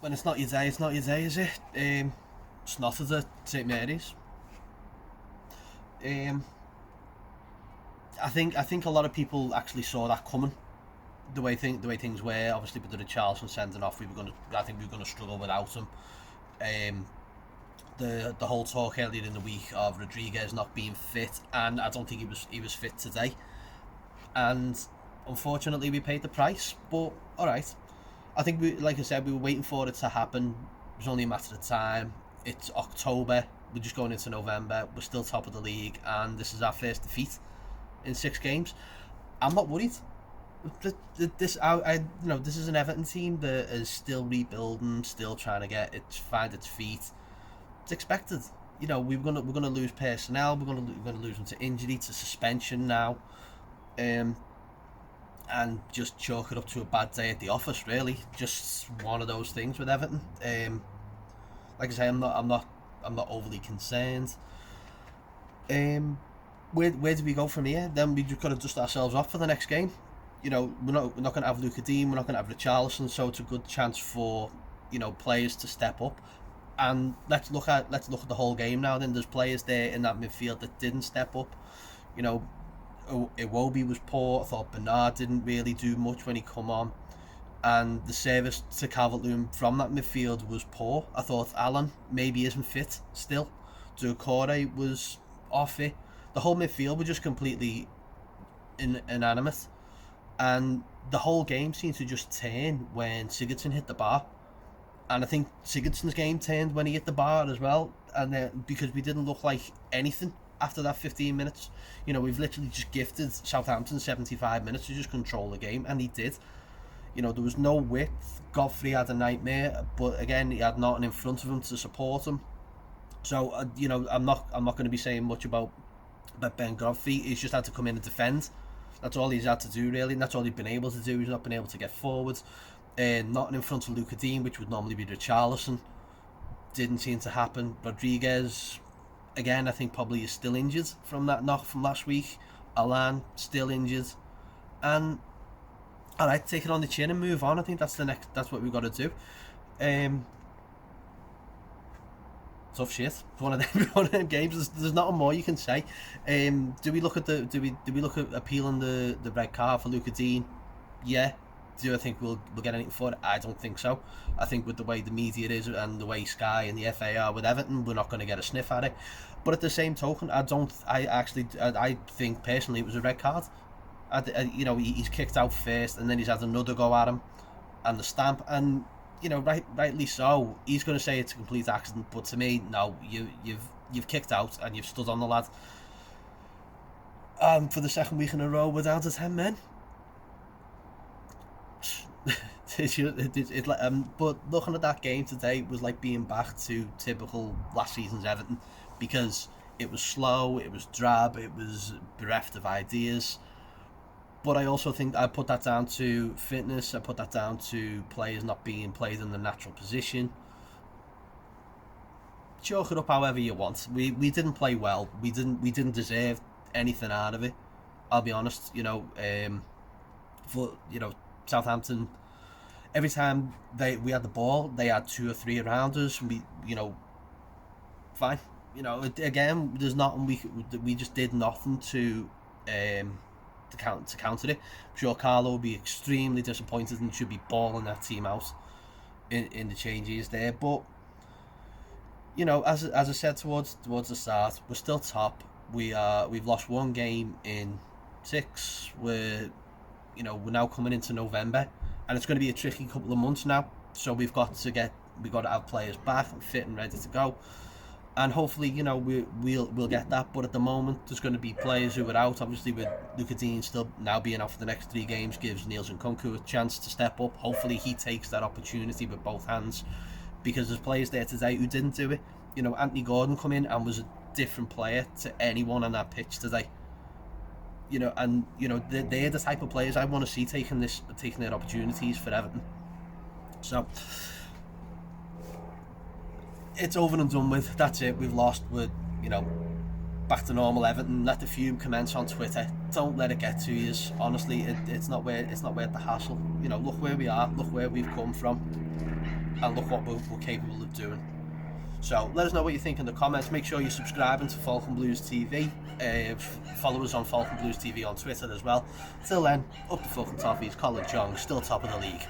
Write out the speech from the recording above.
when it's not your day, it's not your day, is it? It's not at the St Mary's. Um, I think a lot of people actually saw that coming. The way things were, obviously with the Richarlison sending off, I think we were gonna struggle without him. Um, the whole talk earlier in the week of Rodriguez not being fit, and I don't think he was fit today. And unfortunately, we paid the price. But all right, I think like I said, we were waiting for it to happen. It was only a matter of time. It's October. We're just going into November. We're still top of the league, and this is our first defeat in 6 games. I'm not worried. This is an Everton team that is still rebuilding, still trying to find its feet. It's expected. We're gonna lose personnel. We're gonna lose them to injury, to suspension now, um, and just chalk it up to a bad day at the office. Really, just one of those things with Everton. Like I say, I'm not overly concerned. Where do we go from here? Then we just got to dust ourselves off for the next game. We're not going to have Luka Dean, we're not going to have Richarlison, so it's a good chance for players to step up. And let's look at the whole game now. Then there's players there in that midfield that didn't step up. You know, Iwobi was poor. I thought Bernard didn't really do much when he come on, and the service to Calvert-Lewin from that midfield was poor. I thought Allen maybe isn't fit still. Doucouré was off it. The whole midfield were just completely inanimate, and the whole game seemed to just turn when Sigurdsson hit the bar. And I think Sigurdsson's game turned when he hit the bar as well, and because we didn't look like anything after that 15 minutes. We've literally just gifted Southampton 75 minutes to just control the game, and he did. There was no width. Godfrey had a nightmare, but again, he had nothing in front of him to support him. So I'm not going to be saying much about Ben Godfrey. He's just had to come in and defend. That's all he's had to do, really, and that's all he's been able to do. He's not been able to get forward. Not in front of Luka Dean, which would normally be Richarlison. Didn't seem to happen. Rodriguez, again, I think probably is still injured from that knock from last week. Alan, still injured. And, alright, take it on the chin and move on. I think that's what we've got to do. Tough shit. It's one of them, one of them games. There's nothing more you can say. Do we look at appealing the red card for Luka Dean? Yeah. Do I think we'll get anything for it? I don't think so. I think with the way the media is and the way Sky and the FA are with Everton, we're not going to get a sniff at it. But at the same token, I think personally it was a red card. He's kicked out first, and then he's had another go at him, and the stamp, and rightly so. He's going to say it's a complete accident, but to me, no. You've kicked out and you've stood on the lad. For the second week in a row, we're down to 10 men. But looking at that game today was like being back to typical last season's Everton, because it was slow, it was drab, it was bereft of ideas. But I also think I put that down to fitness. I put that down to players not being played in the natural position. Chalk it up however you want. We didn't play well. We didn't deserve anything out of it. I'll be honest. Southampton, every time we had the ball, they had 2 or 3 around us. And fine. Again, there's nothing we just did nothing to counter it. I'm sure Carlo will be extremely disappointed and should be balling that team out in the changes there. But as I said towards the start, we're still top. We've lost 1 game in 6. We're now coming into November, and it's going to be a tricky couple of months now. So we've got to have players back and fit and ready to go, and hopefully we'll get that. But at the moment, there's going to be players who are out. Obviously, with Luka Dean still now being out for the next 3 games, gives Niels Nkunku a chance to step up. Hopefully, he takes that opportunity with both hands, because there's players there today who didn't do it. Anthony Gordon come in and was a different player to anyone on that pitch today. They're the type of players I want to see taking their opportunities for Everton. So it's over and done with. That's it. We've lost. We're back to normal Everton. Let the fume commence on Twitter. Don't let it get to you. Honestly, it's not worth the hassle. Look where we are. Look where we've come from. and look what we're capable of doing. So let us know what you think in the comments. Make sure you're subscribing to Falcon Blues TV. Follow us on Falcon Blues TV on Twitter as well. Till then, up the fucking toffees. Colin Chong, still top of the league.